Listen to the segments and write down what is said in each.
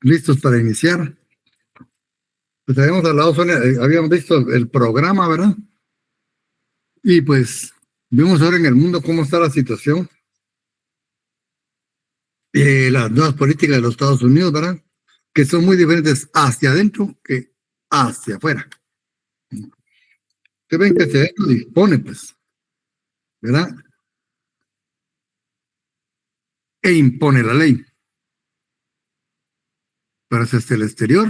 Listos para iniciar. Pues habíamos hablado, Sonia, habíamos visto el programa, ¿verdad? Y pues vimos ahora en el mundo cómo está la situación. Las nuevas políticas de los Estados Unidos, ¿verdad? Que son muy diferentes hacia adentro que hacia afuera. Usted ven que hacia adentro dispone, pues, ¿verdad? E impone la ley. Pero hacia el exterior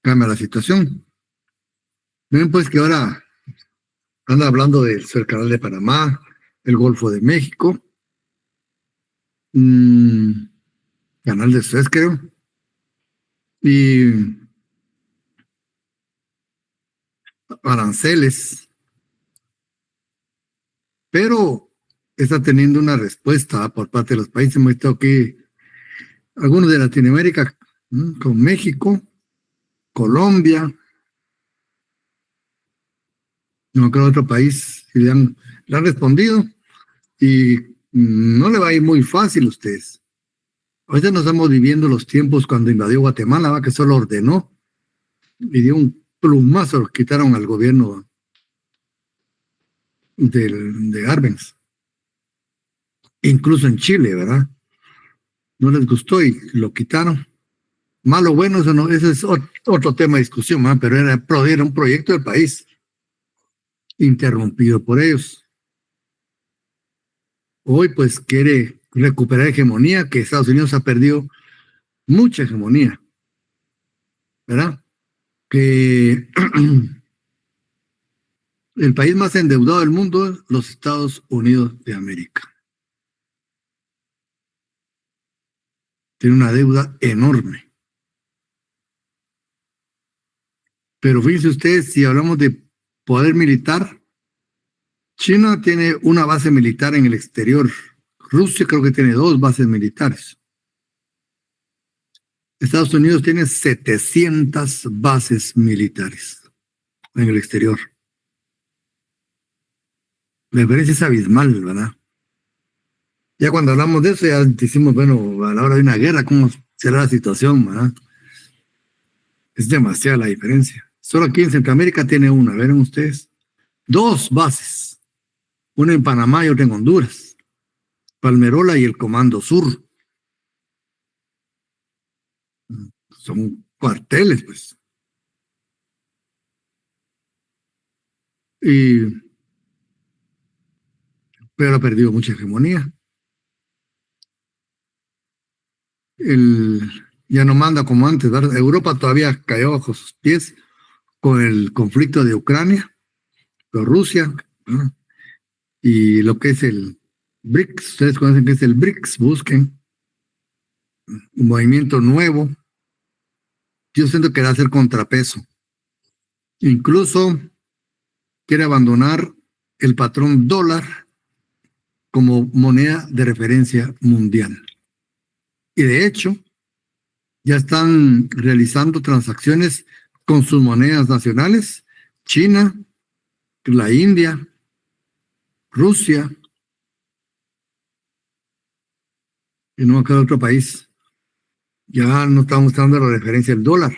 cambia la situación. Ven pues que ahora anda hablando del canal de Panamá, el Golfo de México, canal de Suez, creo, y aranceles, pero está teniendo una respuesta por parte de los países. Hemos visto aquí algunos de Latinoamérica, con México, Colombia, no creo otro país, le han respondido y no le va a ir muy fácil a ustedes. Ahorita no estamos viviendo los tiempos cuando invadió Guatemala, ¿va? Que solo ordenó y dio un plumazo, quitaron al gobierno de Arbenz. Incluso en Chile, ¿verdad? No les gustó y lo quitaron. Malo o bueno, eso no, ese es otro tema de discusión, ¿verdad? Pero era un proyecto del país interrumpido por ellos. Hoy pues quiere recuperar hegemonía, que Estados Unidos ha perdido mucha hegemonía, ¿verdad? Que el país más endeudado del mundo es los Estados Unidos de América. Tiene una deuda enorme. Pero fíjense ustedes, si hablamos de poder militar, China tiene una base militar en el exterior. Rusia creo que tiene 2 bases militares. Estados Unidos tiene 700 bases militares en el exterior. La diferencia es abismal, ¿verdad? Ya cuando hablamos de eso, ya decimos, bueno, a la hora de una guerra, ¿cómo será la situación, verdad? Es demasiada la diferencia. Solo aquí en Centroamérica tiene una, ven ustedes. 2 bases. Una en Panamá y otra en Honduras. Palmerola y el Comando Sur. Son cuarteles, pues. Pero ha perdido mucha hegemonía. Ya no manda como antes, ¿verdad? Europa todavía cayó bajo sus pies con el conflicto de Ucrania, con Rusia, ¿verdad? Y lo que es el BRICS. Ustedes conocen que es el BRICS, busquen un movimiento nuevo. Yo siento que va a ser contrapeso. Incluso quiere abandonar el patrón dólar como moneda de referencia mundial. Y de hecho, ya están realizando transacciones con sus monedas nacionales, China, la India, Rusia, y no acá otro país. Ya no estamos dando la referencia del dólar.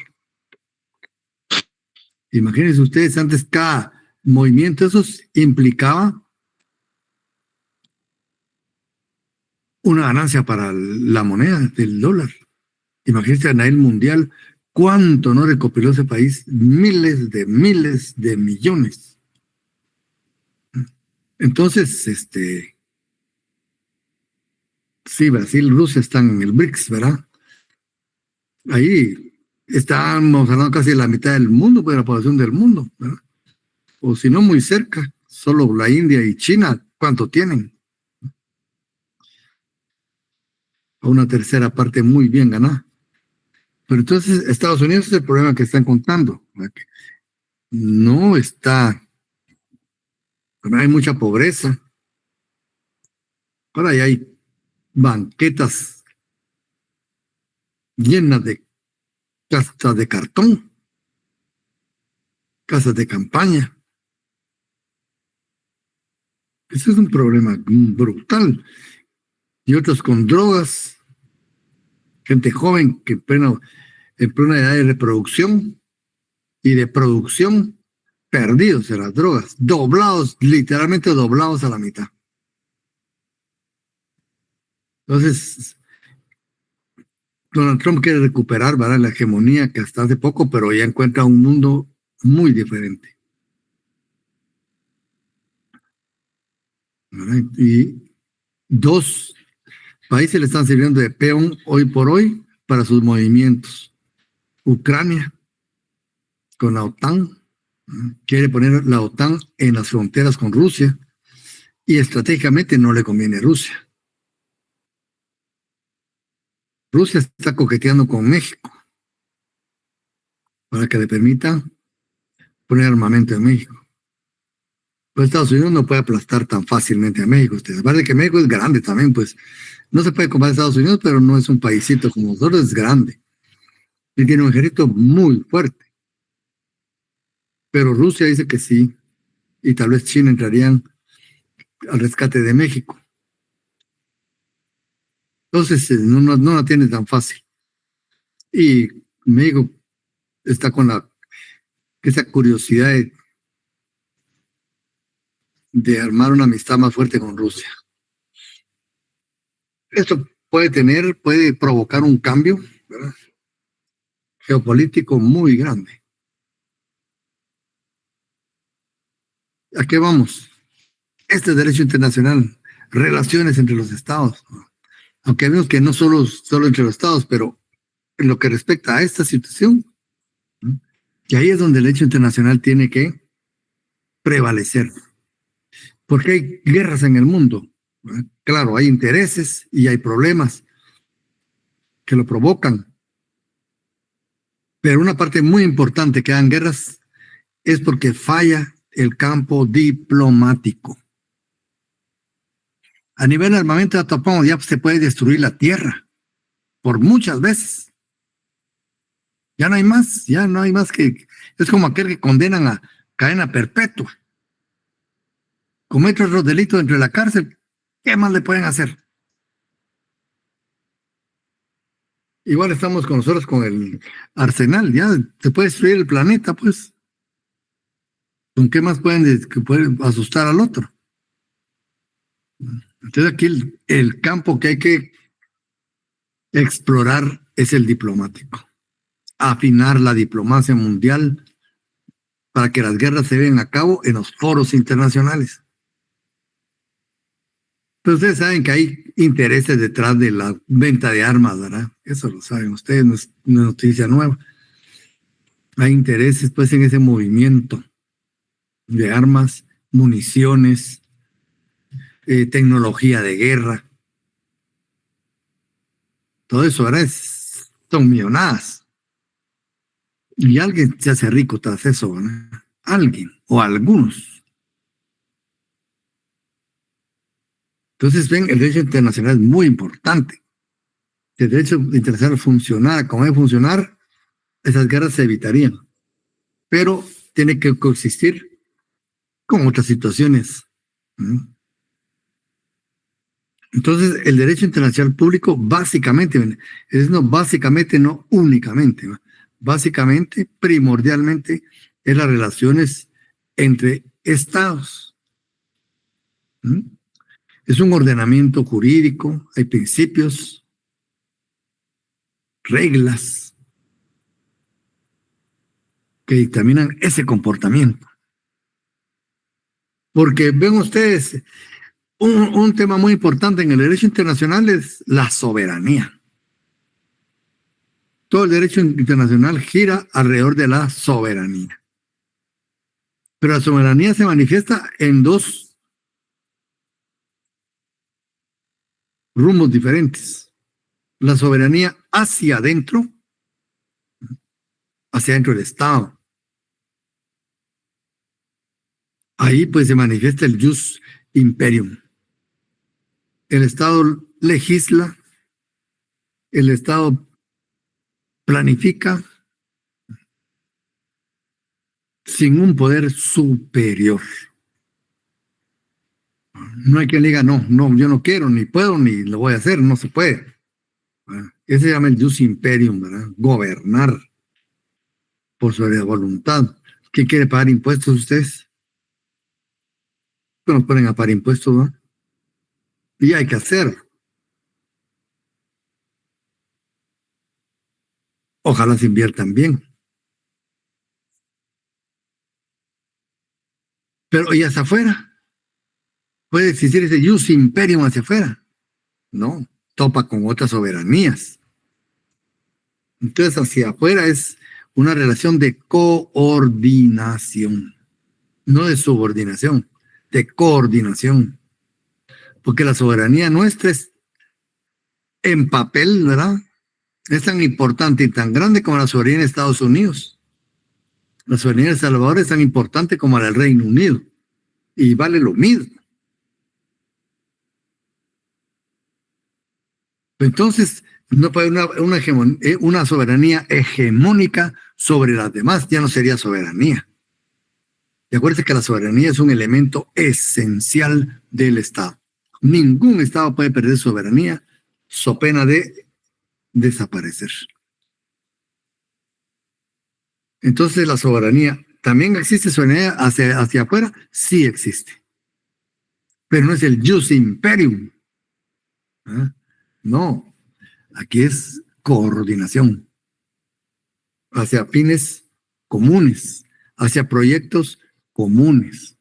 Imagínense ustedes, antes cada movimiento de esos implicaba una ganancia para la moneda del dólar. Imagínense a nivel mundial cuánto no recopiló ese país, miles de millones. Entonces, sí, Brasil, Rusia están en el BRICS, ¿verdad? Ahí estamos hablando casi de la mitad del mundo, pues de la población del mundo, ¿verdad? O si no, muy cerca, solo la India y China, ¿cuánto tienen? A una tercera parte muy bien ganada. Pero entonces Estados Unidos es el problema que están contando, ¿verdad? Que no está, hay mucha pobreza. Ahora ya hay banquetas llenas de casas de cartón, casas de campaña. Ese es un problema brutal. Y otros con drogas, gente joven que en plena edad de reproducción y de producción, perdidos en las drogas, doblados, literalmente doblados a la mitad. Entonces, Donald Trump quiere recuperar, ¿verdad?, la hegemonía que hasta hace poco, pero ya encuentra un mundo muy diferente, ¿verdad? Y dos países le están sirviendo de peón hoy por hoy para sus movimientos. Ucrania, con la OTAN, quiere poner la OTAN en las fronteras con Rusia y estratégicamente no le conviene a Rusia. Rusia está coqueteando con México para que le permita poner armamento en México. Pues Estados Unidos no puede aplastar tan fácilmente a México. Ustedes, aparte de que México es grande también, pues no se puede comparar a Estados Unidos, pero no es un paísito como nosotros, es grande. Y tiene un ejército muy fuerte. Pero Rusia dice que sí, y tal vez China entrarían al rescate de México. Entonces, no la tiene tan fácil. Y México está con esa curiosidad de armar una amistad más fuerte con Rusia. Esto puede provocar un cambio, ¿verdad?, geopolítico muy grande. ¿A qué vamos? Este es derecho internacional, relaciones entre los estados. Aunque vemos que no solo entre los estados, pero en lo que respecta a esta situación, que ahí es donde el derecho internacional tiene que prevalecer. Porque hay guerras en el mundo. Claro, hay intereses y hay problemas que lo provocan. Pero una parte muy importante que dan guerras es porque falla el campo diplomático. A nivel de armamento ya se puede destruir la tierra por muchas veces. Ya no hay más que... Es como aquel que condenan a cadena perpetua. Comete otro delito dentro de la cárcel, ¿qué más le pueden hacer? Igual estamos con nosotros con el arsenal, ya se puede destruir el planeta, pues. ¿Con qué más pueden asustar al otro? Entonces aquí el campo que hay que explorar es el diplomático. Afinar la diplomacia mundial para que las guerras se lleven a cabo en los foros internacionales. Pero ustedes saben que hay intereses detrás de la venta de armas, ¿verdad? Eso lo saben ustedes, no es una noticia nueva. Hay intereses, pues, en ese movimiento de armas, municiones, tecnología de guerra. Todo eso, ¿verdad? Son millonadas. Y alguien se hace rico tras eso, ¿verdad? Alguien o algunos. Entonces, ven, el derecho internacional es muy importante. Si el derecho internacional funcionara como debe funcionar, esas guerras se evitarían. Pero tiene que coexistir con otras situaciones. Entonces, el derecho internacional público básicamente no únicamente, básicamente, primordialmente, es las relaciones entre estados. Es un ordenamiento jurídico, hay principios, reglas que dictaminan ese comportamiento. Porque ven ustedes, un tema muy importante en el derecho internacional es la soberanía. Todo el derecho internacional gira alrededor de la soberanía. Pero la soberanía se manifiesta en dos rumbos diferentes. La soberanía hacia adentro del Estado. Ahí pues se manifiesta el jus imperium. El Estado legisla, el Estado planifica sin un poder superior. No hay quien diga, no, yo no quiero, ni puedo, ni lo voy a hacer, no se puede. ¿verdad? Ese se llama el jus imperium, ¿verdad? Gobernar por sobre la voluntad. ¿Qué quiere pagar impuestos ustedes? Pues nos ponen a pagar impuestos, ¿no? Y hay que hacer. Ojalá se inviertan bien. Pero ¿y hacia afuera? ¿Puede existir ese jus imperium hacia afuera? No, topa con otras soberanías. Entonces, hacia afuera es una relación de coordinación, no de subordinación, de coordinación. Porque la soberanía nuestra es en papel, ¿verdad? Es tan importante y tan grande como la soberanía de Estados Unidos. La soberanía de El Salvador es tan importante como la del Reino Unido. Y vale lo mismo. Entonces, no puede haber una soberanía hegemónica sobre las demás, ya no sería soberanía. Y acuérdense que la soberanía es un elemento esencial del Estado. Ningún Estado puede perder soberanía so pena de desaparecer. Entonces, la soberanía, ¿también existe soberanía hacia afuera? Sí existe. Pero no es el jus imperium. ¿Ah? No, aquí es coordinación hacia fines comunes, hacia proyectos comunes.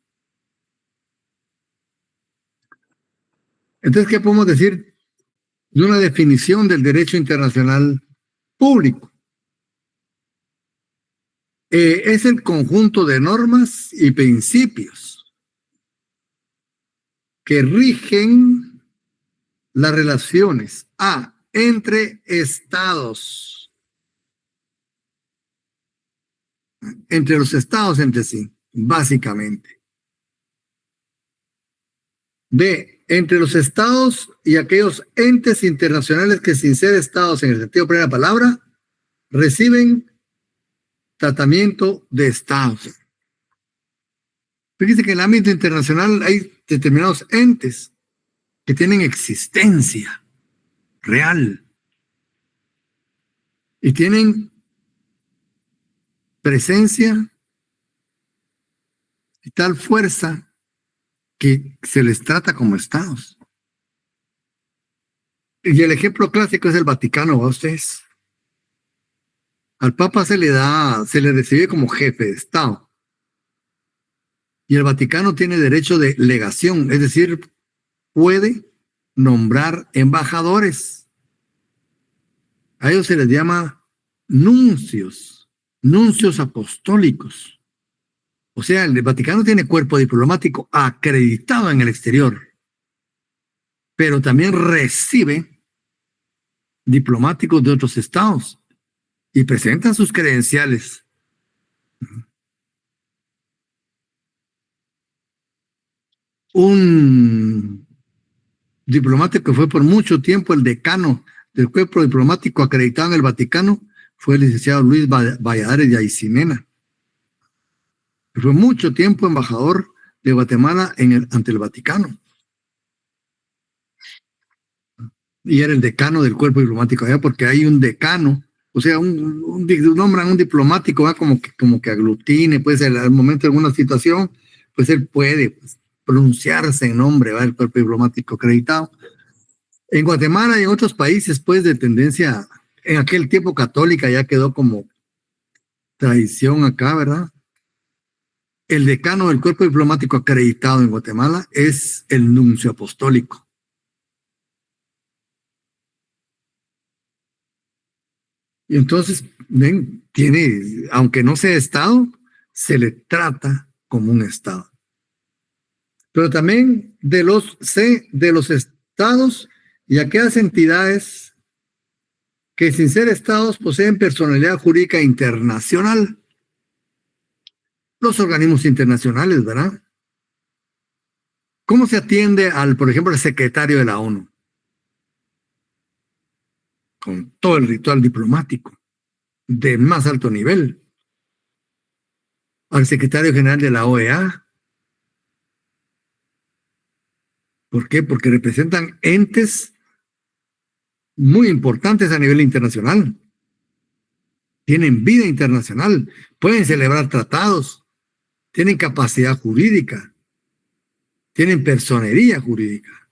Entonces, ¿qué podemos decir de una definición del derecho internacional público? Es el conjunto de normas y principios que rigen las relaciones entre estados, entre los estados entre sí, básicamente. B, entre los estados y aquellos entes internacionales que, sin ser estados en el sentido pleno de la palabra, reciben tratamiento de estados. Fíjense que en el ámbito internacional hay determinados entes que tienen existencia real y tienen presencia y tal fuerza que se les trata como estados. Y el ejemplo clásico es el Vaticano, ¿a ustedes? Al Papa se le recibe como jefe de Estado. Y el Vaticano tiene derecho de legación, es decir, puede nombrar embajadores. A ellos se les llama nuncios, nuncios apostólicos. O sea, el Vaticano tiene cuerpo diplomático acreditado en el exterior, pero también recibe diplomáticos de otros estados y presentan sus credenciales. Un diplomático que fue por mucho tiempo el decano del cuerpo diplomático acreditado en el Vaticano fue el licenciado Luis Valladares de Aycinena, que fue mucho tiempo embajador de Guatemala ante el Vaticano. Y era el decano del cuerpo diplomático allá, porque hay un decano, o sea, nombran un diplomático, ¿va? Como que aglutine, pues al momento de alguna situación, pues él puede pues, pronunciarse en nombre del cuerpo diplomático acreditado. En Guatemala y en otros países, pues de tendencia, en aquel tiempo católica ya quedó como tradición acá, ¿verdad? El decano del cuerpo diplomático acreditado en Guatemala es el nuncio apostólico. Y entonces, ven, aunque no sea Estado, se le trata como un Estado. Pero también de los Estados y aquellas entidades que, sin ser Estados, poseen personalidad jurídica internacional. Los organismos internacionales, ¿verdad? ¿Cómo se atiende por ejemplo, al secretario de la ONU? Con todo el ritual diplomático de más alto nivel. Al secretario general de la OEA. ¿Por qué? Porque representan entes muy importantes a nivel internacional. Tienen vida internacional, pueden celebrar tratados, tienen capacidad jurídica, tienen personería jurídica.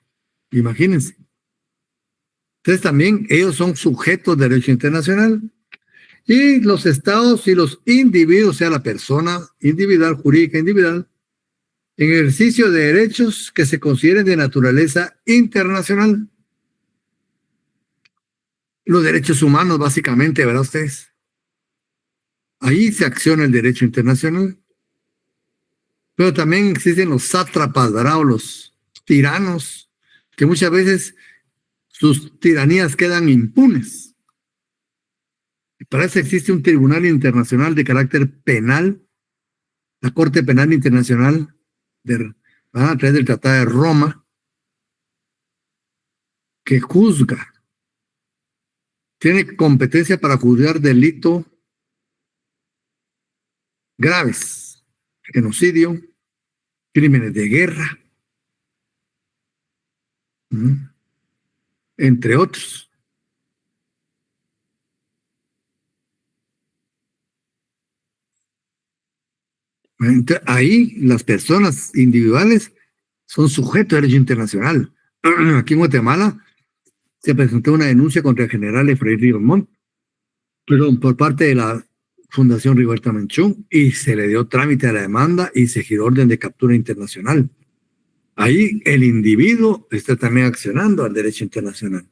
Imagínense. Entonces también ellos son sujetos de derecho internacional. Y los estados y los individuos, o sea, la persona individual, jurídica individual, en ejercicio de derechos que se consideren de naturaleza internacional. Los derechos humanos, básicamente, ¿verdad ustedes? Ahí se acciona el derecho internacional. Pero también existen los sátrapas, ¿verdad? O los tiranos, que muchas veces sus tiranías quedan impunes. Y para eso existe un tribunal internacional de carácter penal, la Corte Penal Internacional, a través del Tratado de Roma, que juzga, tiene competencia para juzgar delitos graves, genocidio, crímenes de guerra, entre otros. Ahí las personas individuales son sujetos de derecho internacional. Aquí en Guatemala se presentó una denuncia contra el general Efraín Ríos Montt, pero por parte de la Fundación Rigoberta Menchú, y se le dio trámite a la demanda y se giró orden de captura internacional. Ahí el individuo está también accionando al derecho internacional.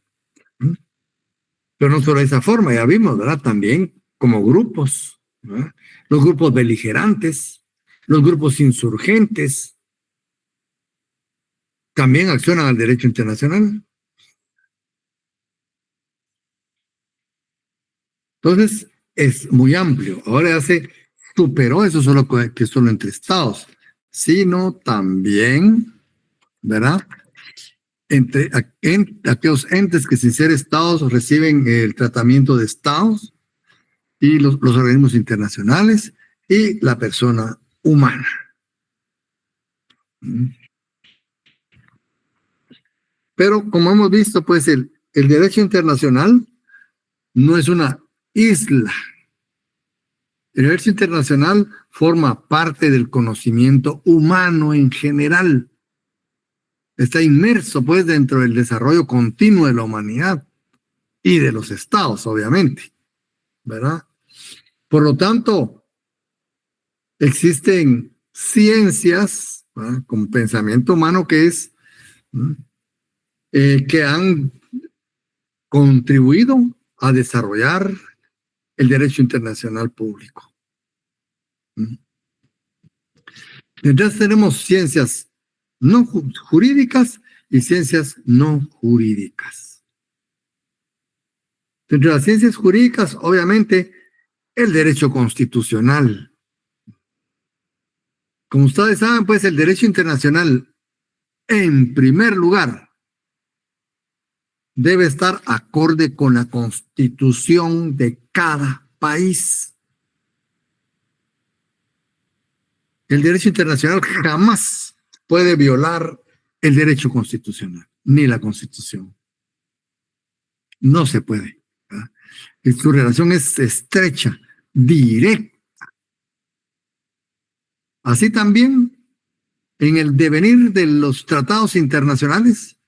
Pero no solo de esa forma, ya vimos, ¿verdad? También como grupos, ¿verdad? Los grupos beligerantes, los grupos insurgentes, también accionan al derecho internacional. Entonces, es muy amplio. Ahora ya se superó eso solo que solo entre estados, sino también, ¿verdad? Entre aquellos entes que sin ser estados reciben el tratamiento de estados y los organismos internacionales y la persona humana. Pero como hemos visto, pues el derecho internacional no es una isla. El derecho internacional forma parte del conocimiento humano en general. Está inmerso, pues, dentro del desarrollo continuo de la humanidad y de los estados, obviamente, ¿verdad? Por lo tanto, existen ciencias, ¿verdad?, como pensamiento humano que han contribuido a desarrollar el derecho internacional público. Entonces tenemos ciencias no jurídicas y ciencias no jurídicas. Entre las ciencias jurídicas, obviamente, el derecho constitucional. Como ustedes saben, pues el derecho internacional, en primer lugar, debe estar acorde con la constitución de cada país. El derecho internacional jamás puede violar el derecho constitucional, ni la constitución. No se puede. Su relación es estrecha, directa. Así también, en el devenir de los tratados internacionales,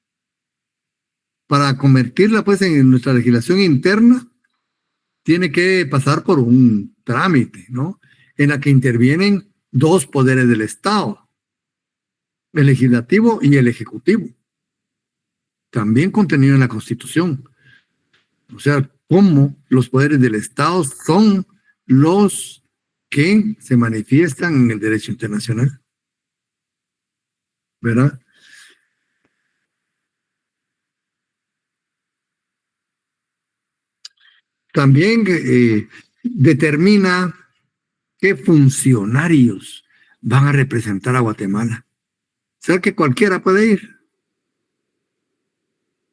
para convertirla pues en nuestra legislación interna, tiene que pasar por un trámite, ¿no? En la que intervienen dos poderes del Estado, el legislativo y el ejecutivo, también contenido en la Constitución. O sea, cómo los poderes del Estado son los que se manifiestan en el derecho internacional, ¿verdad? También determina qué funcionarios van a representar a Guatemala. O sea que cualquiera puede ir.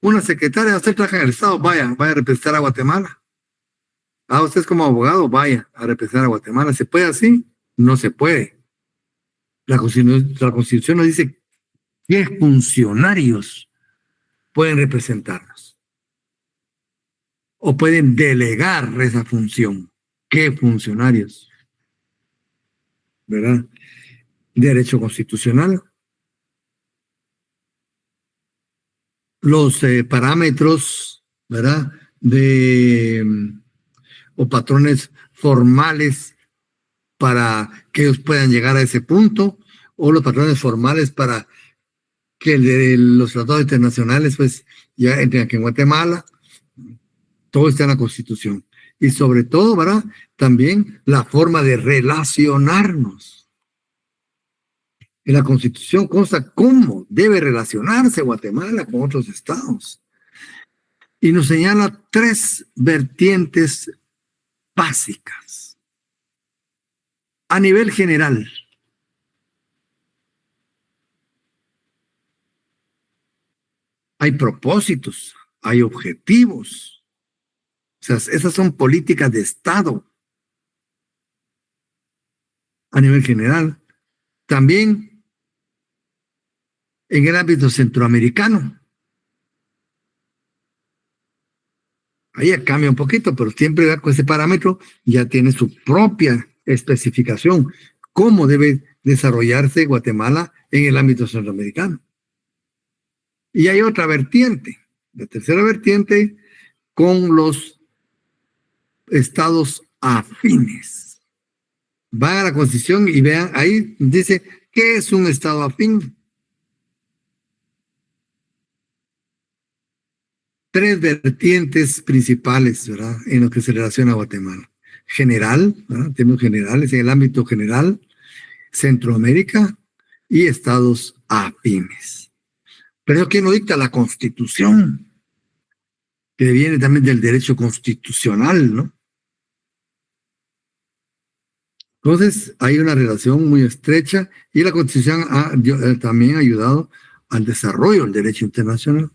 Una secretaria, usted trabaja en el Estado, vaya a representar a Guatemala. Usted es como abogado, vaya a representar a Guatemala. ¿Se puede así? No se puede. La Constitución nos dice qué funcionarios pueden representarnos. o pueden delegar esa función. ¿Qué funcionarios? ¿Verdad? Derecho constitucional. Los parámetros, ¿verdad? O patrones formales para que ellos puedan llegar a ese punto, o los patrones formales para que los tratados internacionales, pues, ya entren aquí en Guatemala. Todo está en la Constitución. Y sobre todo, ¿verdad? También la forma de relacionarnos. En la Constitución consta cómo debe relacionarse Guatemala con otros estados. Y nos señala 3 vertientes básicas. A nivel general, hay propósitos, hay objetivos. O sea, esas son políticas de Estado. A nivel general. También en el ámbito centroamericano. Ahí ya cambia un poquito, pero siempre con ese parámetro ya tiene su propia especificación. ¿Cómo debe desarrollarse Guatemala en el ámbito centroamericano? Y hay otra vertiente, la tercera vertiente, con los estados afines. Van a la Constitución y vean, ahí dice, ¿qué es un estado afín? 3 vertientes principales, ¿verdad? En lo que se relaciona a Guatemala. General, ¿verdad? Tenemos generales en el ámbito general, Centroamérica y estados afines. Pero eso que no dicta la Constitución, que viene también del derecho constitucional, ¿no? Entonces, hay una relación muy estrecha y la Constitución también ha ayudado al desarrollo del derecho internacional.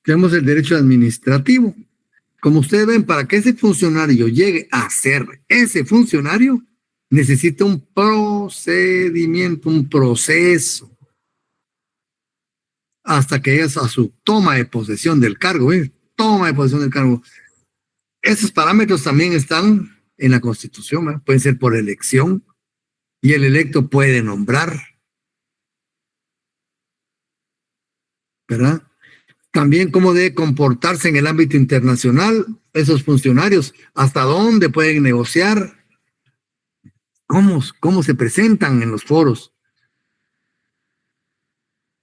Tenemos el derecho administrativo. Como ustedes ven, para que ese funcionario llegue a ser ese funcionario, necesita un procedimiento, un proceso, hasta que llegue a su toma de posesión del cargo. Toma de posesión del cargo. Esos parámetros también están en la Constitución, ¿verdad? Pueden ser por elección y el electo puede nombrar, ¿verdad? También cómo debe comportarse en el ámbito internacional esos funcionarios, hasta dónde pueden negociar, cómo se presentan en los foros,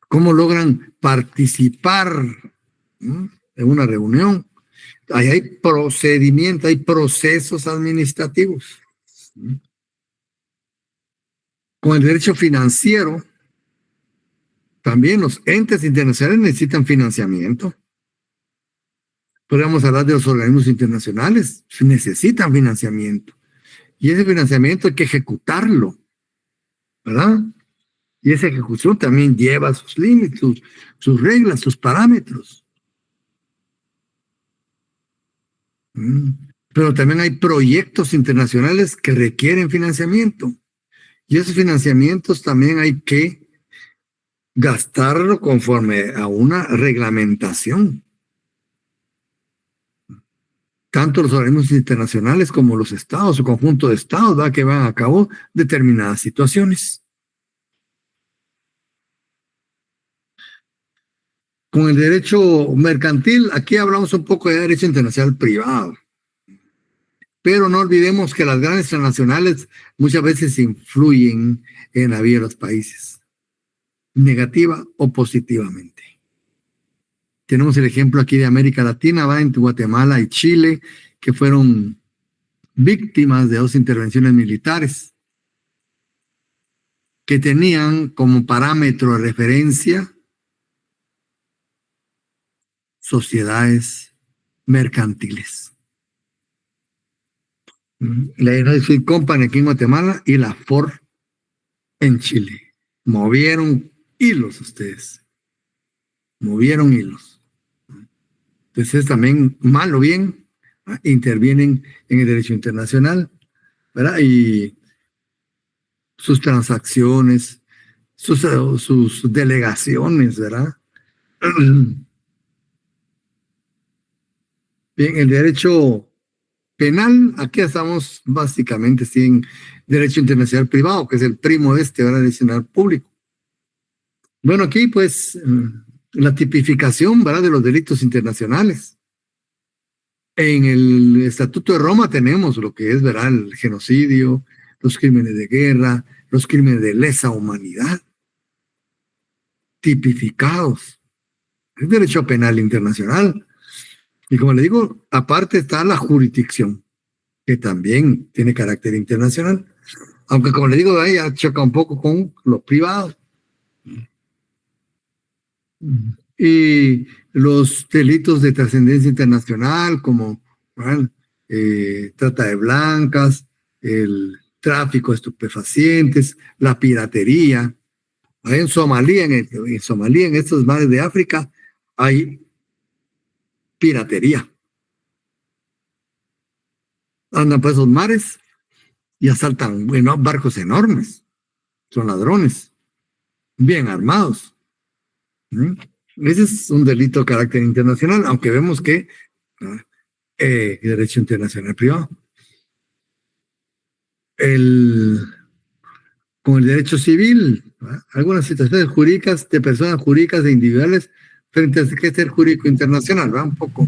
cómo logran participar, ¿no?, en una reunión. Ahí hay procedimientos, hay procesos administrativos. Con el derecho financiero, también los entes internacionales necesitan financiamiento. Podríamos hablar de los organismos internacionales, necesitan financiamiento. Y ese financiamiento hay que ejecutarlo, ¿verdad? Y esa ejecución también lleva sus límites, sus reglas, sus parámetros. Pero también hay proyectos internacionales que requieren financiamiento. Y esos financiamientos también hay que gastarlo conforme a una reglamentación. Tanto los organismos internacionales como los estados, o conjunto de estados, ¿verdad?, que van a cabo determinadas situaciones. Con el derecho mercantil, aquí hablamos un poco de derecho internacional privado. Pero no olvidemos que las grandes transnacionales muchas veces influyen en la vida de los países, negativa o positivamente. Tenemos el ejemplo aquí de América Latina, va en Guatemala y Chile, que fueron víctimas de 2 intervenciones militares que tenían como parámetro de referencia sociedades mercantiles. La United Fruit Company aquí en Guatemala y la Ford en Chile. Movieron hilos ustedes. Movieron hilos. Entonces también, mal o bien, intervienen en el derecho internacional, ¿verdad? Y sus transacciones, sus delegaciones, ¿verdad? Bien, el derecho penal, aquí estamos básicamente sin derecho internacional privado, que es el primo de este, ahora adicional público. Bueno, aquí pues la tipificación, ¿verdad?, de los delitos internacionales. En el Estatuto de Roma tenemos lo que es, ¿verdad?, el genocidio, los crímenes de guerra, los crímenes de lesa humanidad, tipificados. Es derecho penal internacional. Y como le digo, aparte está la jurisdicción, que también tiene carácter internacional. Aunque como le digo, ahí ya choca un poco con los privados. Y los delitos de trascendencia internacional, como, bueno, trata de blancas, el tráfico de estupefacientes, la piratería. Ahí en Somalia, en Somalia, en estos mares de África, hay piratería. Andan por esos mares y asaltan, bueno, barcos enormes. Son ladrones, bien armados. ¿Mm? Ese es un delito de carácter internacional, aunque vemos que derecho internacional privado. Con el derecho civil, ¿verdad?, algunas situaciones jurídicas de personas jurídicas e individuales frente a que ser jurídico internacional, ¿verdad? Un poco.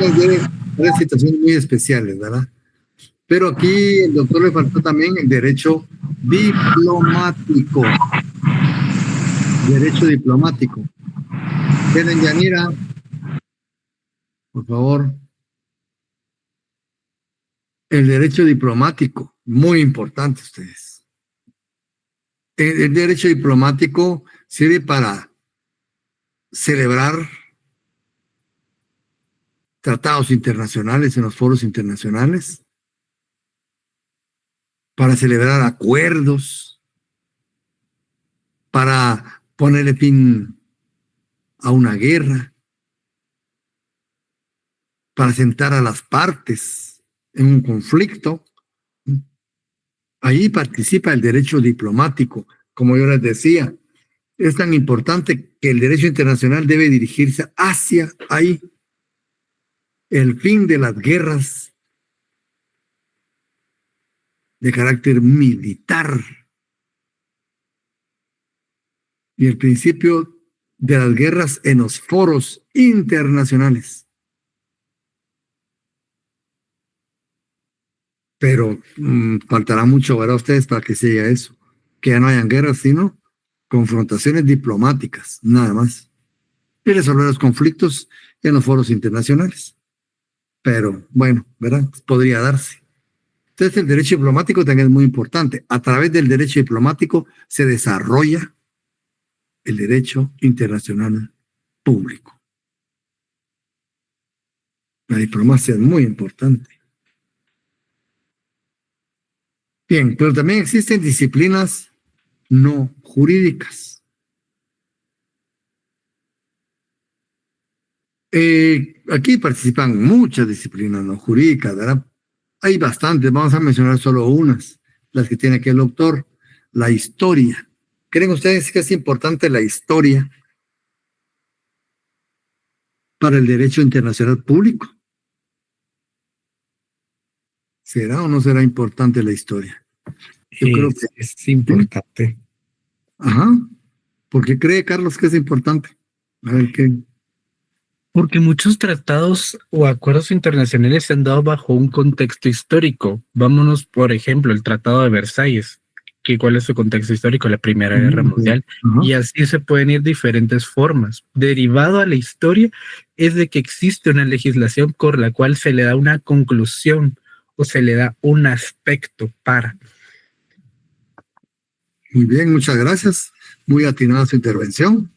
Entonces, hay situaciones muy especiales, ¿verdad? Pero aquí el doctor le faltó también el derecho diplomático. Derecho diplomático. Tienen, Yanira, por favor. El derecho diplomático, muy importante ustedes. El derecho diplomático sirve para celebrar tratados internacionales en los foros internacionales, para celebrar acuerdos, para ponerle fin a una guerra, para sentar a las partes en un conflicto. Ahí participa el derecho diplomático. Como yo les decía, es tan importante que el derecho internacional debe dirigirse hacia ahí, el fin de las guerras de carácter militar y el principio de las guerras en los foros internacionales. Pero faltará mucho ver a ustedes para que se llegue a eso, que ya no hayan guerras, sino confrontaciones diplomáticas, nada más, y resolver los conflictos en los foros internacionales. Pero bueno, ¿verdad? Podría darse. Entonces el derecho diplomático también es muy importante. A través del derecho diplomático se desarrolla el derecho internacional público. La diplomacia es muy importante. Bien, pero también existen disciplinas no jurídicas. Aquí participan muchas disciplinas no jurídicas, ¿verdad? Hay bastantes, vamos a mencionar solo unas, las que tiene aquí el doctor. La historia. ¿Creen ustedes que es importante la historia para el derecho internacional público? ¿Será o no será importante la historia? Yo creo que es importante. Ajá. ¿Por qué cree Carlos que es importante? A ver qué. Porque muchos tratados o acuerdos internacionales se han dado bajo un contexto histórico. Vámonos, por ejemplo, el Tratado de Versalles, que cuál es su contexto histórico, la Primera Guerra Mundial. Ajá. Y así se pueden ir diferentes formas. Derivado a la historia es de que existe una legislación por la cual se le da una conclusión o se le da un aspecto para. Muy bien, muchas gracias. Muy atinada su intervención.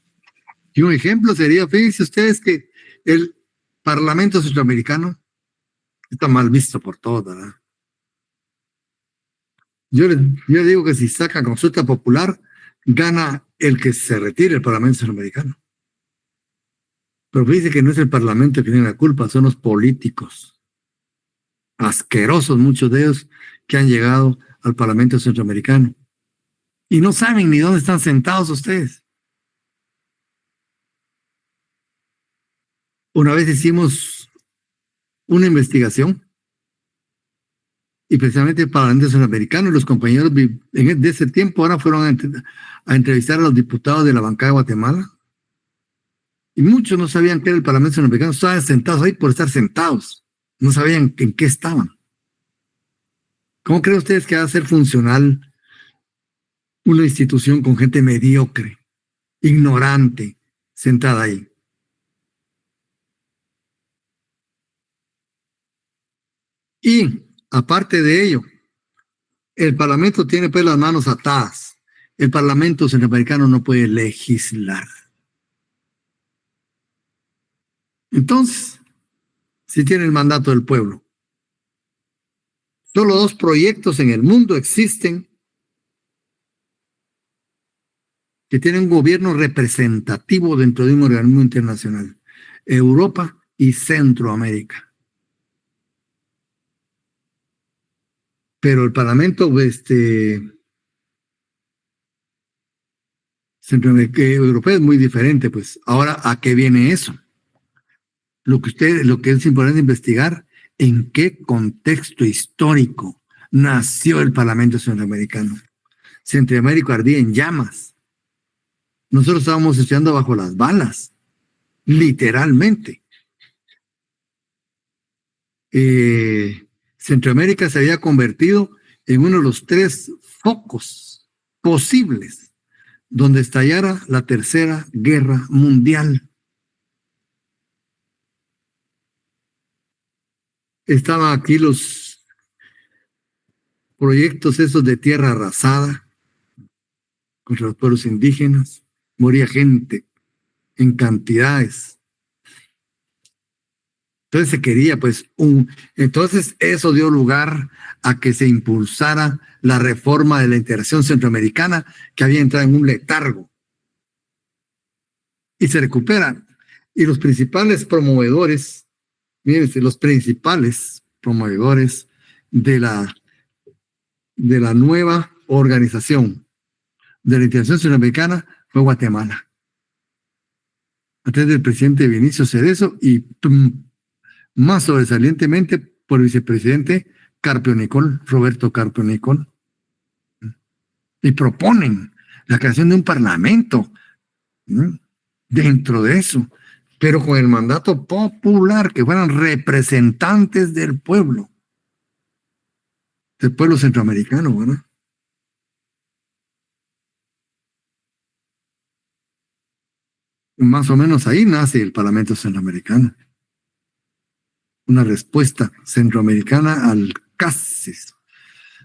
Y un ejemplo sería, fíjense ustedes que el Parlamento Centroamericano está mal visto por todos, ¿verdad? Yo digo que si saca consulta popular, gana el que se retire el Parlamento Centroamericano. Pero fíjense que no es el Parlamento que tiene la culpa, son los políticos. Asquerosos muchos de ellos que han llegado al Parlamento Centroamericano. Y no saben ni dónde están sentados ustedes. Una vez hicimos una investigación y precisamente el Parlamento Centroamericano, los compañeros de ese tiempo ahora fueron a entrevistar a los diputados de la bancada de Guatemala y muchos no sabían qué era el Parlamento Centroamericano, estaban sentados ahí por estar sentados, no sabían en qué estaban. ¿Cómo creen ustedes que va a ser funcional una institución con gente mediocre, ignorante, sentada ahí? Y aparte de ello, el Parlamento tiene pues las manos atadas. El Parlamento Centroamericano no puede legislar. Entonces, si tiene el mandato del pueblo. Solo 2 proyectos en el mundo existen que tienen un gobierno representativo dentro de un organismo internacional: Europa y Centroamérica. Pero el Parlamento europeo es muy diferente, pues. Ahora, ¿a qué viene eso? Lo que es importante investigar, en qué contexto histórico nació el Parlamento Centroamericano. Centroamérica ardía en llamas. Nosotros estábamos estudiando bajo las balas, literalmente. Centroamérica se había convertido en uno de los 3 focos posibles donde estallara la Tercera Guerra Mundial. Estaban aquí los proyectos esos de tierra arrasada contra los pueblos indígenas. Moría gente en cantidades. Entonces se quería, pues, entonces eso dio lugar a que se impulsara la reforma de la integración centroamericana, que había entrado en un letargo. Y se recupera. Y los principales promovedores, mírense, los principales promovedores de la nueva organización de la integración centroamericana fue Guatemala, a través del presidente Vinicio Cerezo y más sobresalientemente por el vicepresidente Carpio Nicol, Roberto Carpio Nicol. Y proponen la creación de un parlamento, ¿no?, dentro de eso, pero con el mandato popular, que fueran representantes del pueblo centroamericano, ¿verdad? Más o menos ahí nace el Parlamento Centroamericano. Una respuesta centroamericana al casi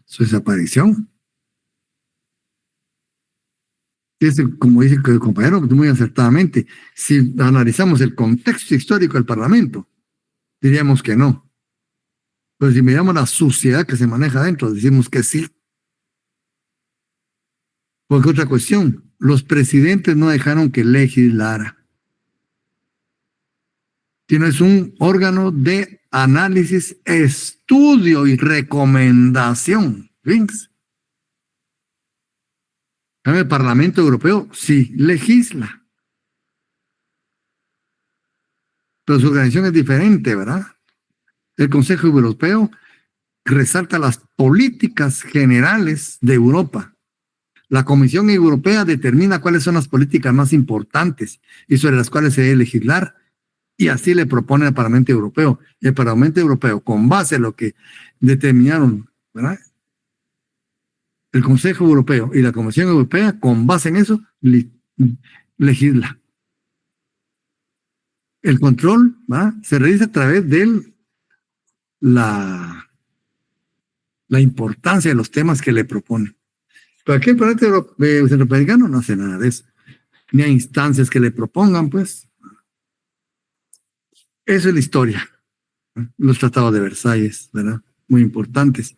su desaparición. Como dice el compañero muy acertadamente, si analizamos el contexto histórico del Parlamento, diríamos que no. Pero si miramos la suciedad que se maneja adentro, decimos que sí. Porque otra cuestión, los presidentes no dejaron que legislara. Sino es un órgano de análisis, estudio y recomendación. ¿Ves? El Parlamento Europeo sí legisla, pero su organización es diferente, ¿verdad? El Consejo Europeo resalta las políticas generales de Europa. La Comisión Europea determina cuáles son las políticas más importantes y sobre las cuales se debe legislar, y así le propone al Parlamento Europeo. Y el Parlamento Europeo, con base en lo que determinaron, ¿verdad?, el Consejo Europeo y la Comisión Europea, con base en eso, legisla. El control, ¿verdad?, se realiza a través de la importancia de los temas que le proponen. Pero aquí el Parlamento Centroamericano no hace nada de eso. Ni hay instancias que le propongan, pues. Eso es la historia. Los tratados de Versalles, ¿verdad?, muy importantes.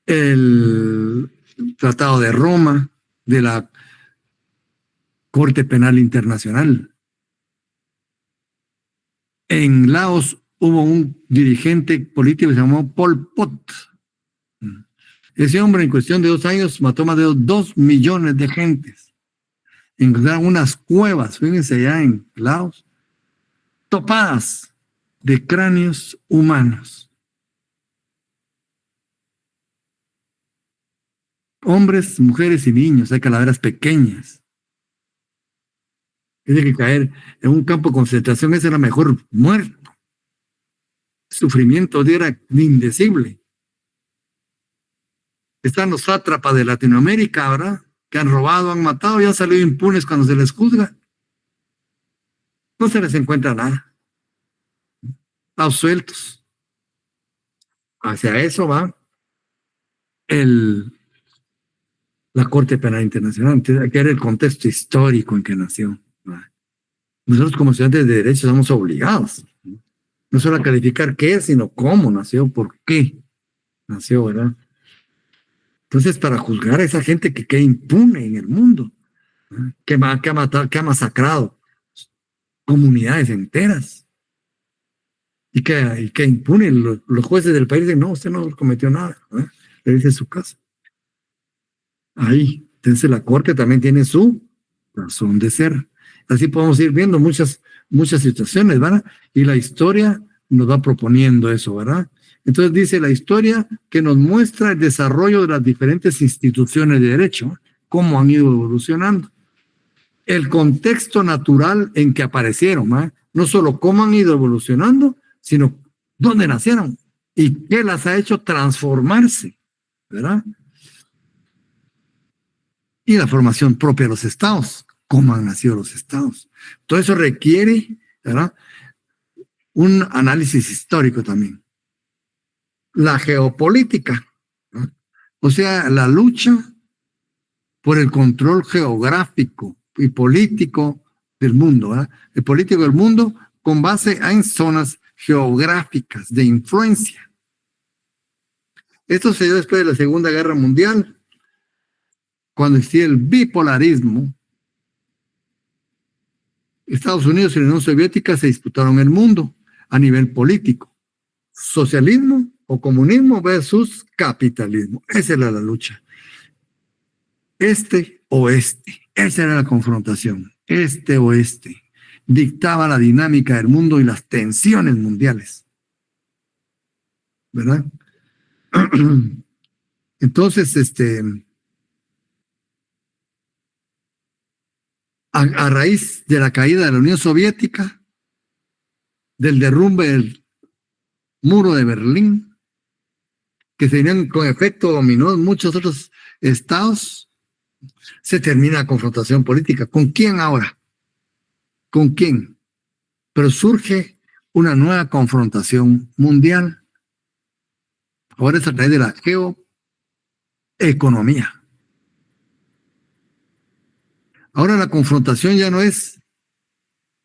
El Tratado de Roma, de la Corte Penal Internacional. En Laos hubo un dirigente político que se llamó Pol Pot. Ese hombre en cuestión de 2 años mató más de 2 millones de gentes. Encontraron unas cuevas, fíjense, allá en Laos, topadas de cráneos humanos. Hombres, mujeres y niños, hay calaveras pequeñas. Tiene que caer en un campo de concentración, esa es la mejor muerte. Sufrimiento era indecible. Están los sátrapas de Latinoamérica, ¿verdad? Que han robado, han matado y han salido impunes cuando se les juzga. No se les encuentra nada. Absueltos. Hacia eso va la Corte Penal Internacional. Entonces, hay que ver el contexto histórico en que nació, ¿verdad? Nosotros como estudiantes de Derecho estamos obligados, no solo a calificar qué es, sino cómo nació, por qué nació, ¿verdad? Entonces, para juzgar a esa gente que queda impune en el mundo, ¿verdad? Que ha matado, que ha masacrado comunidades enteras, y que impune, los jueces del país dicen, no, usted no cometió nada, ¿verdad? Le dice en su casa. Ahí, entonces la Corte también tiene su razón de ser. Así podemos ir viendo muchas situaciones, ¿verdad? Y la historia nos va proponiendo eso, ¿verdad? Entonces dice la historia que nos muestra el desarrollo de las diferentes instituciones de derecho, cómo han ido evolucionando. El contexto natural en que aparecieron, ¿verdad? No solo cómo han ido evolucionando, sino dónde nacieron y qué las ha hecho transformarse, ¿verdad? Y la formación propia de los estados, cómo han nacido los estados. Todo eso requiere, ¿verdad?, un análisis histórico también. La geopolítica, ¿no? O sea, la lucha por el control geográfico y político del mundo, ¿verdad? El político del mundo con base en zonas geográficas de influencia. Esto se dio después de la Segunda Guerra Mundial, cuando existía el bipolarismo. Estados Unidos y la Unión Soviética se disputaron el mundo a nivel político. Socialismo o comunismo versus capitalismo. Esa era la lucha. Este-oeste. Esa era la confrontación. Este-oeste. Dictaba la dinámica del mundo y las tensiones mundiales. ¿Verdad? Entonces, a raíz de la caída de la Unión Soviética, del derrumbe del muro de Berlín, que se venían con efecto dominó en muchos otros estados, se termina la confrontación política. ¿Con quién ahora? ¿Con quién? Pero surge una nueva confrontación mundial. Ahora es a través de la geoeconomía. Ahora la confrontación ya no es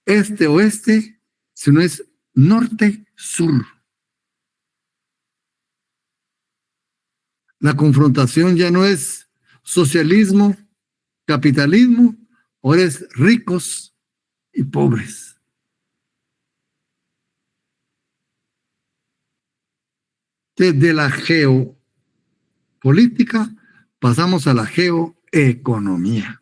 este-oeste, sino es norte-sur. La confrontación ya no es socialismo, capitalismo, ahora es ricos y pobres. Desde la geopolítica pasamos a la geoeconomía.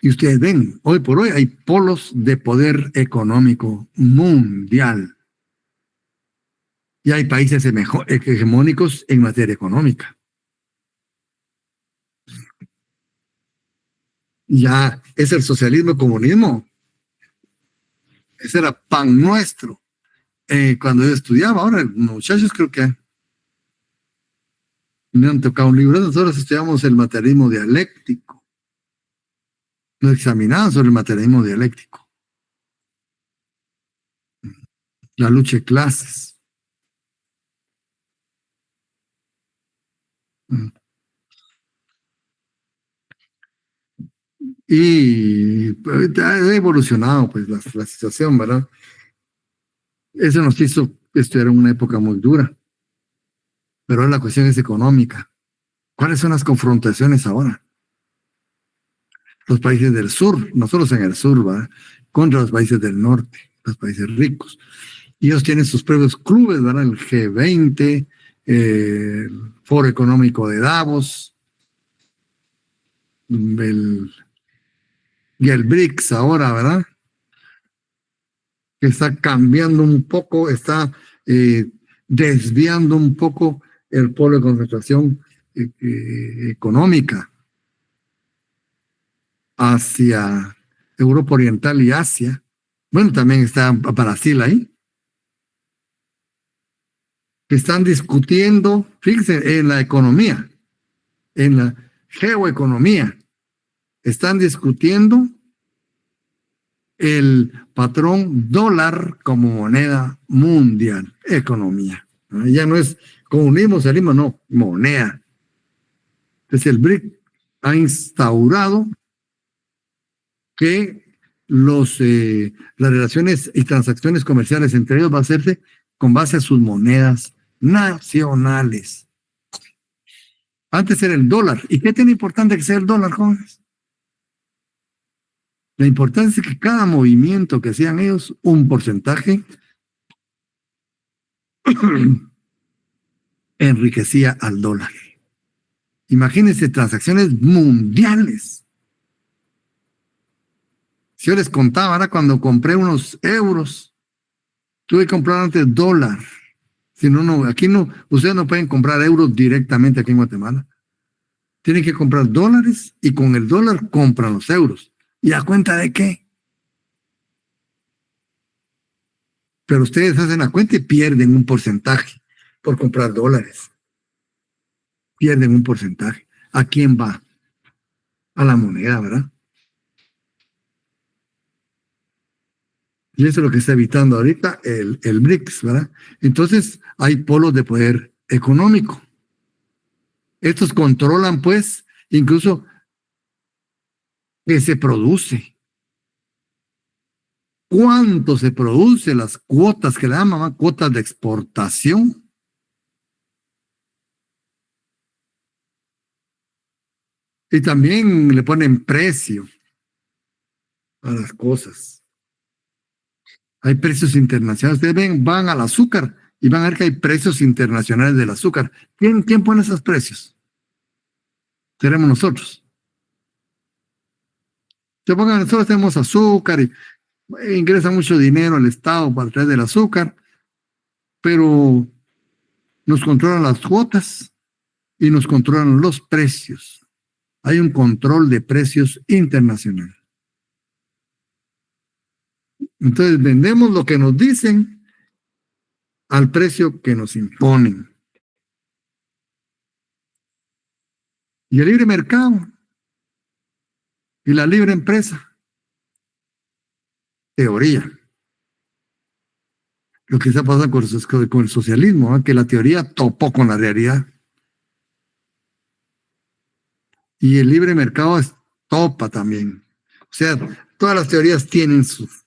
Y ustedes ven, hoy por hoy hay polos de poder económico mundial. Y hay países hegemónicos en materia económica. Ya es el socialismo y comunismo. Ese era pan nuestro. Cuando yo estudiaba, ahora los muchachos creo que me han tocado un libro. Nosotros estudiamos el materialismo dialéctico. Nos examinaban sobre el materialismo dialéctico. La lucha de clases. Y ha evolucionado pues la situación, ¿verdad? Eso nos hizo estudiar en una época muy dura. Pero la cuestión es económica. ¿Cuáles son las confrontaciones ahora? Los países del sur, nosotros en el sur, ¿verdad?, contra los países del norte, los países ricos. Y ellos tienen sus propios clubes, ¿verdad? El G20, el Foro Económico de Davos, y el BRICS ahora, ¿verdad? Que está cambiando un poco, está desviando un poco el polo de concentración económica hacia Europa Oriental y Asia. Bueno, también está Brasil ahí, que están discutiendo, fíjense, en la economía, en la geoeconomía, están discutiendo el patrón dólar como moneda mundial, economía. ¿No? Ya no es comunismo, socialismo, no, moneda. Entonces el BRIC ha instaurado que las relaciones y transacciones comerciales entre ellos va a hacerse con base a sus monedas nacionales. Antes era el dólar. ¿Y qué tiene importante que sea el dólar, jóvenes? La importancia es que cada movimiento que hacían ellos, un porcentaje, enriquecía al dólar. Imagínense transacciones mundiales. Si yo les contaba, ahora cuando compré unos euros, tuve que comprar antes dólar. Si no, aquí no, ustedes no pueden comprar euros directamente aquí en Guatemala. Tienen que comprar dólares y con el dólar compran los euros. ¿Y a cuenta de qué? Pero ustedes hacen la cuenta y pierden un porcentaje por comprar dólares. Pierden un porcentaje. ¿A quién va? A la moneda, ¿verdad? Y eso es lo que está evitando ahorita el BRICS, ¿verdad? Entonces hay polos de poder económico. Estos controlan, pues, incluso que se produce. ¿Cuánto se produce? Las cuotas que le llaman cuotas de exportación. Y también le ponen precio a las cosas. Hay precios internacionales. Ustedes ven, van al azúcar y van a ver que hay precios internacionales del azúcar. ¿Quién pone esos precios? Seremos nosotros. Nosotros tenemos azúcar y ingresa mucho dinero al Estado para traer del azúcar, pero nos controlan las cuotas y nos controlan los precios. Hay un control de precios internacional. Entonces vendemos lo que nos dicen al precio que nos imponen. Y el libre mercado y la libre empresa. Teoría. Lo que está pasando con el socialismo, ¿eh? Que la teoría topó con la realidad. Y el libre mercado topa también. O sea, todas las teorías tienen sus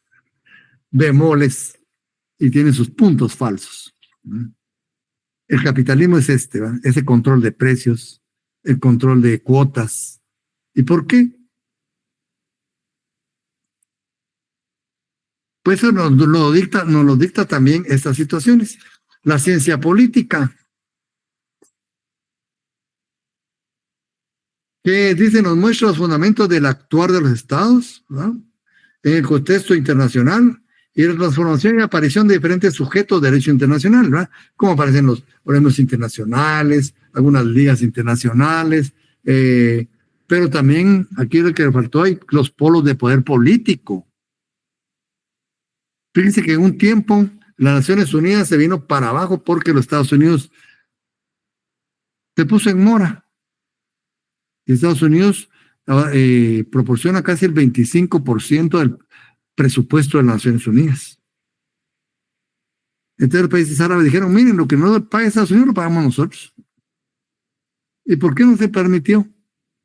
bemoles y tienen sus puntos falsos. El capitalismo es ¿verdad? Ese control de precios, el control de cuotas. ¿Y por qué? Pues eso nos lo dicta también estas situaciones. La ciencia política, que dice, nos muestra los fundamentos del actuar de los estados, ¿no? En el contexto internacional y la transformación y aparición de diferentes sujetos de derecho internacional, ¿verdad? Como aparecen los organismos internacionales, algunas ligas internacionales, pero también aquí lo que faltó hay los polos de poder político. Fíjense que en un tiempo las Naciones Unidas se vino para abajo porque los Estados Unidos se puso en mora. Y Estados Unidos proporciona casi el 25% del presupuesto de las Naciones Unidas. Entonces los países árabes dijeron, miren, lo que no paga Estados Unidos lo pagamos nosotros. ¿Y por qué no se permitió?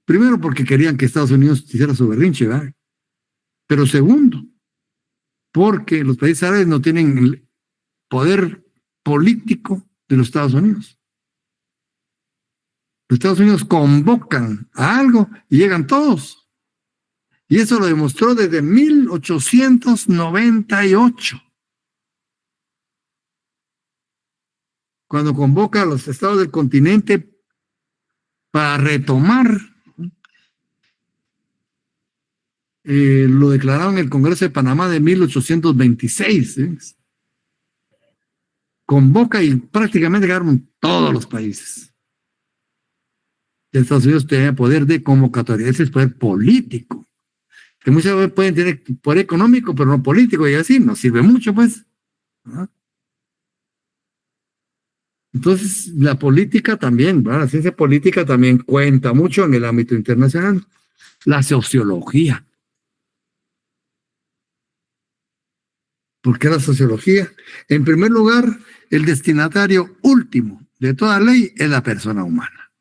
Primero, porque querían que Estados Unidos hiciera su berrinche, ¿verdad? Pero segundo, porque los países árabes no tienen el poder político de los Estados Unidos. Los Estados Unidos convocan a algo y llegan todos. Y eso lo demostró desde 1898. Cuando convoca a los estados del continente para retomar lo declararon en el Congreso de Panamá de 1826. Convoca y prácticamente quedaron todos los países. Estados Unidos tiene poder de convocatoria, ese es poder político. Que muchas veces pueden tener poder económico, pero no político, y así no sirve mucho, pues. ¿Ah? Entonces, la política también, ¿verdad? La ciencia política también cuenta mucho en el ámbito internacional. La sociología. ¿Por qué la sociología? En primer lugar, el destinatario último de toda ley es la persona humana.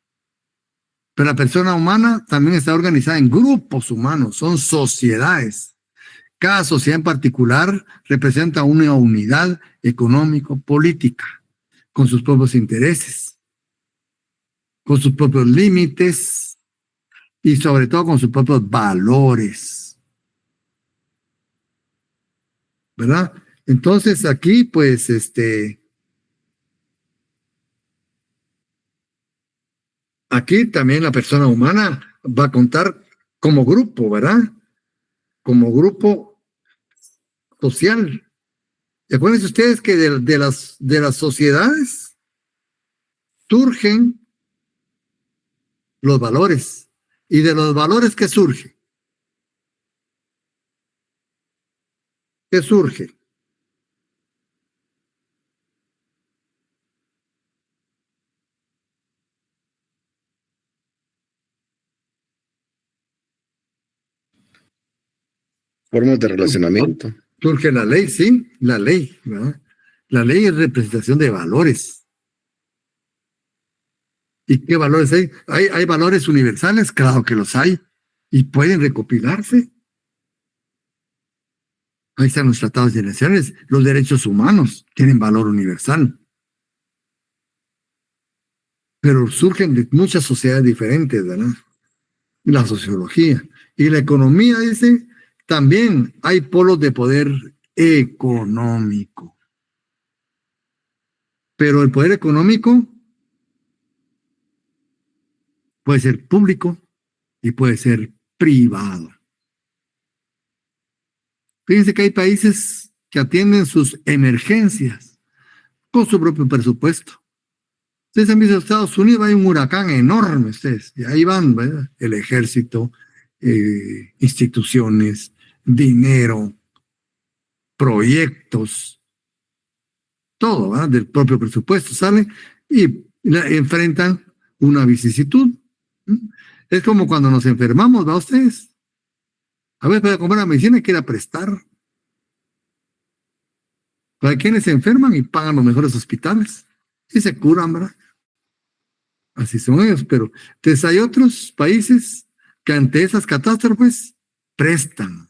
Pero la persona humana también está organizada en grupos humanos, son sociedades. Cada sociedad en particular representa una unidad económico-política, con sus propios intereses, con sus propios límites y sobre todo con sus propios valores. ¿Verdad? Entonces aquí, pues, aquí también la persona humana va a contar como grupo, ¿verdad? Como grupo social. Y acuérdense ustedes que de las sociedades surgen los valores. ¿Y de los valores qué surge? ¿Qué surge? Formas de relacionamiento. Surge la ley, sí, la ley, ¿verdad? La ley es representación de valores. ¿Y qué valores hay? ¿Hay valores universales? Claro que los hay. Y pueden recopilarse. Ahí están los tratados internacionales. Los derechos humanos tienen valor universal. Pero surgen de muchas sociedades diferentes, ¿verdad? La sociología. Y la economía, dice, también hay polos de poder económico. Pero el poder económico puede ser público y puede ser privado. Fíjense que hay países que atienden sus emergencias con su propio presupuesto. Ustedes han visto Estados Unidos, hay un huracán enorme, ustedes, y ahí van, ¿verdad? El ejército, instituciones, dinero, proyectos, todo, ¿verdad? Del propio presupuesto sale y enfrentan una vicisitud. Es como cuando nos enfermamos, ¿verdad ustedes? A veces para comprar la medicina hay que ir a prestar. Para quienes se enferman y pagan los mejores hospitales y se curan, ¿verdad? Así son ellos, pero entonces hay otros países que ante esas catástrofes prestan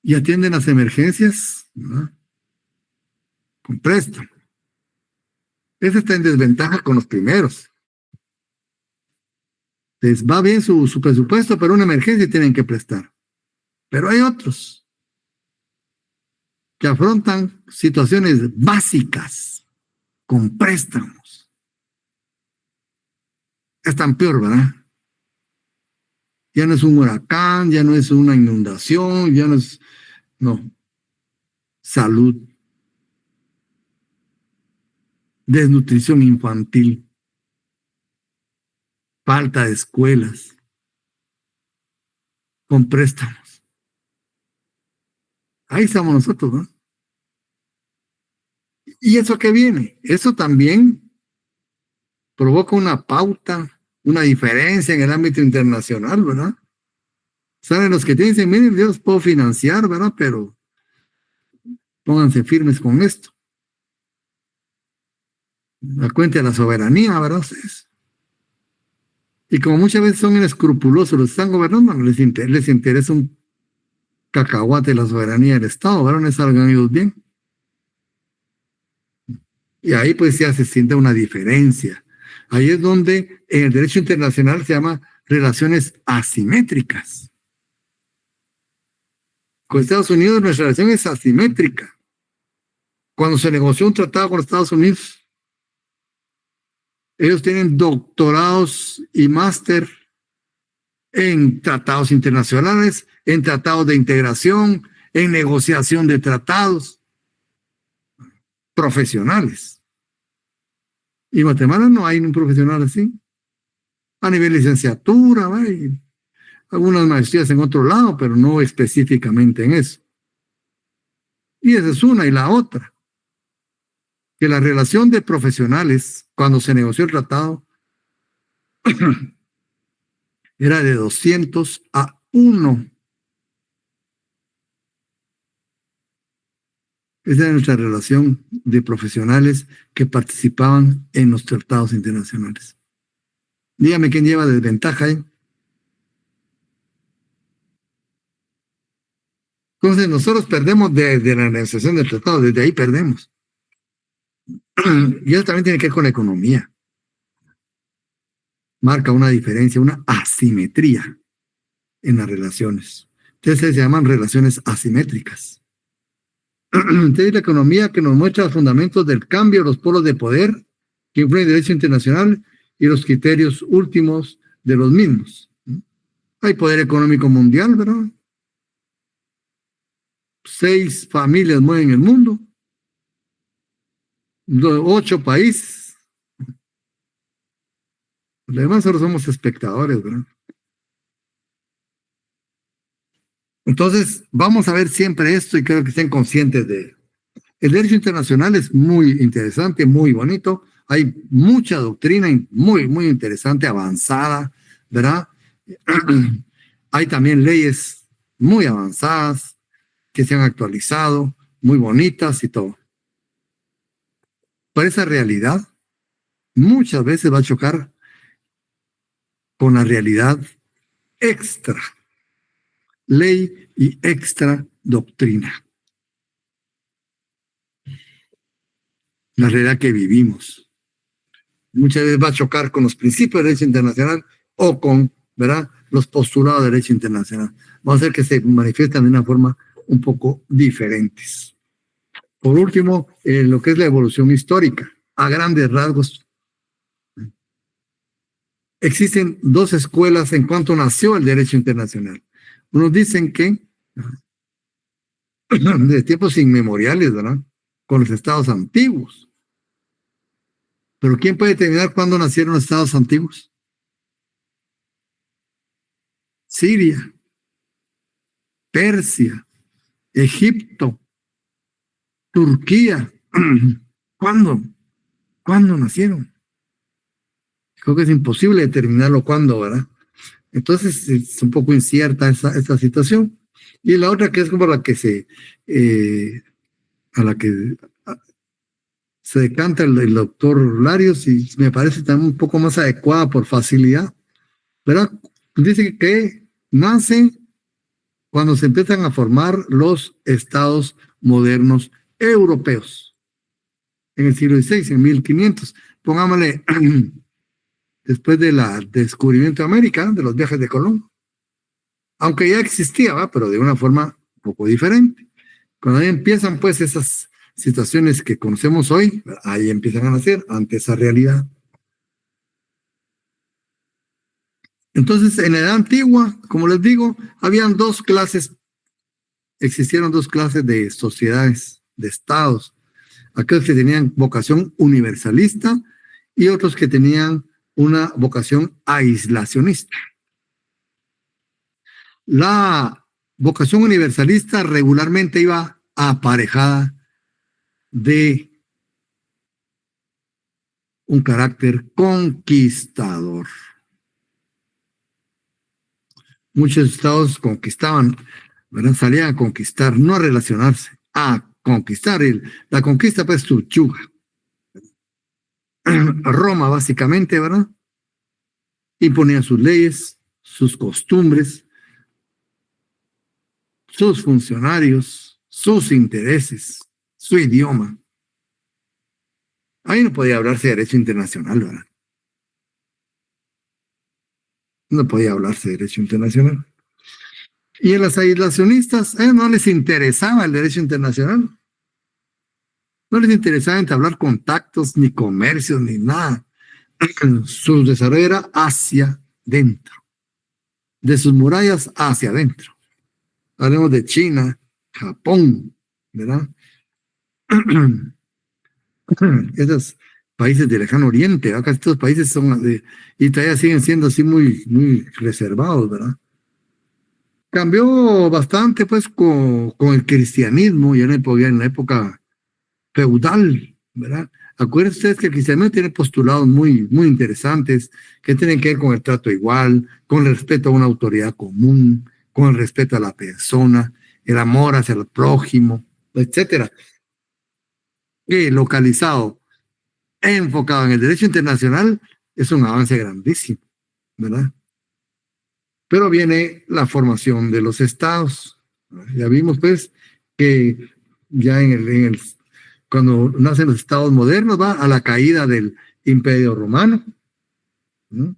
y atienden las emergencias, ¿verdad? Con préstamo. Ese está en desventaja con los primeros. Les va bien su presupuesto, pero una emergencia tienen que prestar. Pero hay otros que afrontan situaciones básicas con préstamos. Es tan peor, ¿verdad? Ya no es un huracán, ya no es una inundación, ya no es... No. Salud. Desnutrición infantil. Falta de escuelas. Con préstamos. Ahí estamos nosotros, ¿no? ¿Y eso qué viene? Eso también provoca una pauta, una diferencia en el ámbito internacional, ¿verdad? Saben los que te dicen, miren, yo los puedo financiar, ¿verdad? Pero pónganse firmes con esto. La cuenta de la soberanía, ¿verdad? Ustedes. Y como muchas veces son inescrupulosos los que están gobernando, les interesa un cacahuate la soberanía del Estado, ¿verdad? No salgan ellos bien. Y ahí pues ya se siente una diferencia. Ahí es donde en el derecho internacional se llama relaciones asimétricas. Con Estados Unidos nuestra relación es asimétrica. Cuando se negoció un tratado con Estados Unidos, ellos tienen doctorados y máster en tratados internacionales, en tratados de integración, en negociación de tratados profesionales. Y en Guatemala no hay un profesional así. A nivel licenciatura, hay algunas maestrías en otro lado, pero no específicamente en eso. Y esa es una. Y la otra, que la relación de profesionales, cuando se negoció el tratado, era de 200-1. Esa era nuestra relación de profesionales que participaban en los tratados internacionales. Dígame quién lleva desventaja ahí. Entonces nosotros perdemos desde la negociación del tratado, desde ahí perdemos. Y eso también tiene que ver con la economía. Marca una diferencia, una asimetría en las relaciones. Entonces se llaman relaciones asimétricas. Entonces la economía que nos muestra los fundamentos del cambio de los polos de poder que influyen en el derecho internacional y los criterios últimos de los mismos. Hay poder económico mundial, ¿verdad? 6 familias mueven el mundo, 8 países. Los demás solo somos espectadores, ¿verdad? Entonces, vamos a ver siempre esto y creo que estén conscientes de ello. El derecho internacional es muy interesante, muy bonito. Hay mucha doctrina muy, muy interesante, avanzada, ¿verdad? Hay también leyes muy avanzadas que se han actualizado, muy bonitas y todo. Pero esa realidad muchas veces va a chocar con la realidad extra ley y extra doctrina. La realidad que vivimos. Muchas veces va a chocar con los principios de derecho internacional o con, ¿verdad?, los postulados de derecho internacional. Vamos a ver que se manifiestan de una forma un poco diferentes. Por último, lo que es la evolución histórica, a grandes rasgos. Existen 2 escuelas en cuanto nació el derecho internacional. Unos dicen que de tiempos inmemoriales, ¿verdad?, con los estados antiguos. Pero ¿quién puede determinar cuándo nacieron los estados antiguos? Siria, Persia, Egipto, Turquía. ¿Cuándo? ¿Cuándo nacieron? Creo que es imposible determinarlo cuándo, ¿verdad? Entonces es un poco incierta esta situación. Y la otra que es como la que se decanta el doctor Larios, y me parece también un poco más adecuada por facilidad, ¿verdad? Dice que nace cuando se empiezan a formar los estados modernos europeos en el siglo XVI, en 1500. Pongámosle después del descubrimiento de América, de los viajes de Colón. Aunque ya existía, ¿va?, pero de una forma un poco diferente. Cuando ahí empiezan pues esas situaciones que conocemos hoy, ahí empiezan a nacer ante esa realidad. Entonces, en la edad antigua, como les digo, habían 2 clases, existieron 2 clases de sociedades, de estados. Aquellos que tenían vocación universalista y otros que tenían una vocación aislacionista. La vocación universalista regularmente iba aparejada de un carácter conquistador. Muchos estados conquistaban, ¿verdad?, salían a conquistar, no a relacionarse, a conquistar. La conquista pues su chuga. Roma básicamente, ¿verdad?, imponía sus leyes, sus costumbres, sus funcionarios, sus intereses, su idioma. Ahí no podía hablarse de derecho internacional, ¿verdad? No podía hablarse de derecho internacional. Y a los aislacionistas no les interesaba el derecho internacional. No les interesaba entablar contactos, ni comercios, ni nada. Su desarrollo era hacia dentro. de sus murallas hacia adentro. Hablemos de China, Japón, ¿verdad? Esos países del lejano oriente, ¿verdad? Casi estos países son y todavía siguen siendo así muy reservados, ¿verdad? Cambió bastante pues con el cristianismo, ya en la época feudal, ¿verdad? Acuérdense ustedes que el cristianismo tiene postulados muy interesantes que tienen que ver con el trato igual, con el respeto a una autoridad común, con el respeto a la persona, el amor hacia el prójimo, etcétera. Que localizado, enfocado en el derecho internacional, es un avance grandísimo, ¿verdad? Pero viene la formación de los estados. Ya vimos pues que ya cuando nacen los estados modernos va a la caída del Imperio Romano, ¿no?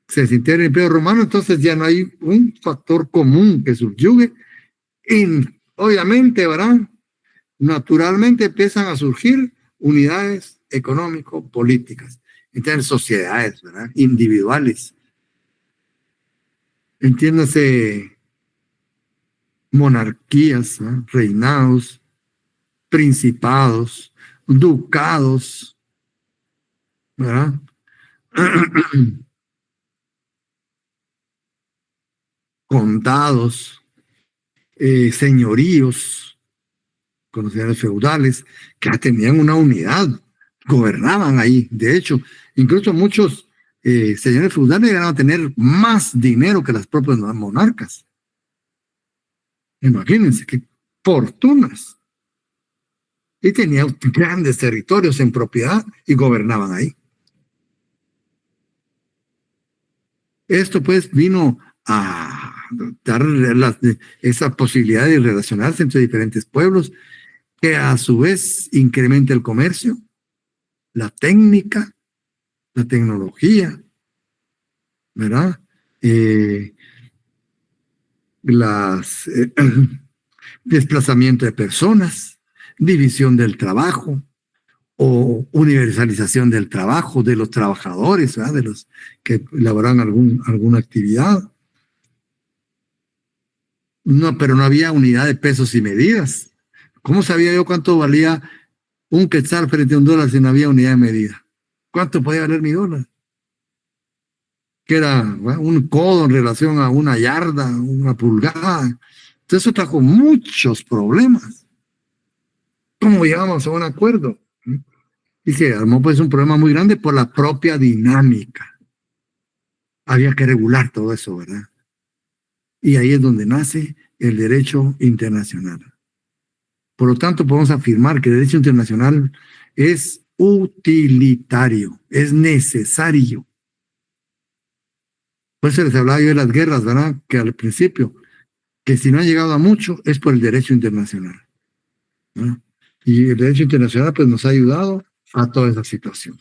Se desintegra el Imperio Romano, entonces ya no hay un factor común que subyugue y obviamente, ¿verdad? Naturalmente empiezan a surgir unidades económico-políticas, entonces sociedades, ¿verdad? Individuales. Entiéndase monarquías, ¿no? Reinados, principados, ducados, ¿verdad? Condados, señoríos, conocidos feudales, que tenían una unidad, gobernaban ahí. De hecho, incluso muchos señores feudales llegaron a tener más dinero que las propias monarcas. Imagínense qué fortunas. Y tenían grandes territorios en propiedad y gobernaban ahí. Esto pues vino a dar esa posibilidad de relacionarse entre diferentes pueblos, que a su vez incrementa el comercio, la técnica, la tecnología, ¿verdad? Desplazamiento de personas, división del trabajo o universalización del trabajo de los trabajadores, ¿verdad? De los que elaboran alguna actividad. No, pero no había unidad de pesos y medidas. ¿Cómo sabía yo cuánto valía un quetzal frente a un dólar si no había unidad de medida? ¿Cuánto podía valer mi dólar? Que era, ¿verdad?, un codo en relación a una yarda, una pulgada. Entonces eso trajo muchos problemas. ¿Cómo llegamos a un acuerdo? Y se armó pues un problema muy grande por la propia dinámica. Había que regular todo eso, ¿verdad? Y ahí es donde nace el derecho internacional. Por lo tanto, podemos afirmar que el derecho internacional es utilitario, es necesario. Por eso les hablaba yo de las guerras, ¿verdad? Que al principio, que si no han llegado a mucho, es por el derecho internacional, ¿no? Y el derecho internacional pues nos ha ayudado a toda esa situación.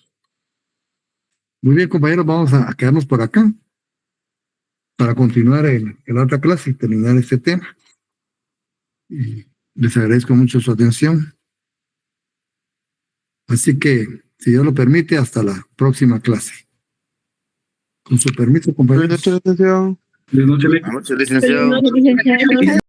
Muy bien, compañeros, vamos a quedarnos por acá para continuar en la otra clase y terminar este tema. Y les agradezco mucho su atención. Así que, si Dios lo permite, hasta la próxima clase. Con su permiso, compañeros. Buenas noches, licenciado. Buenas noches, licenciado.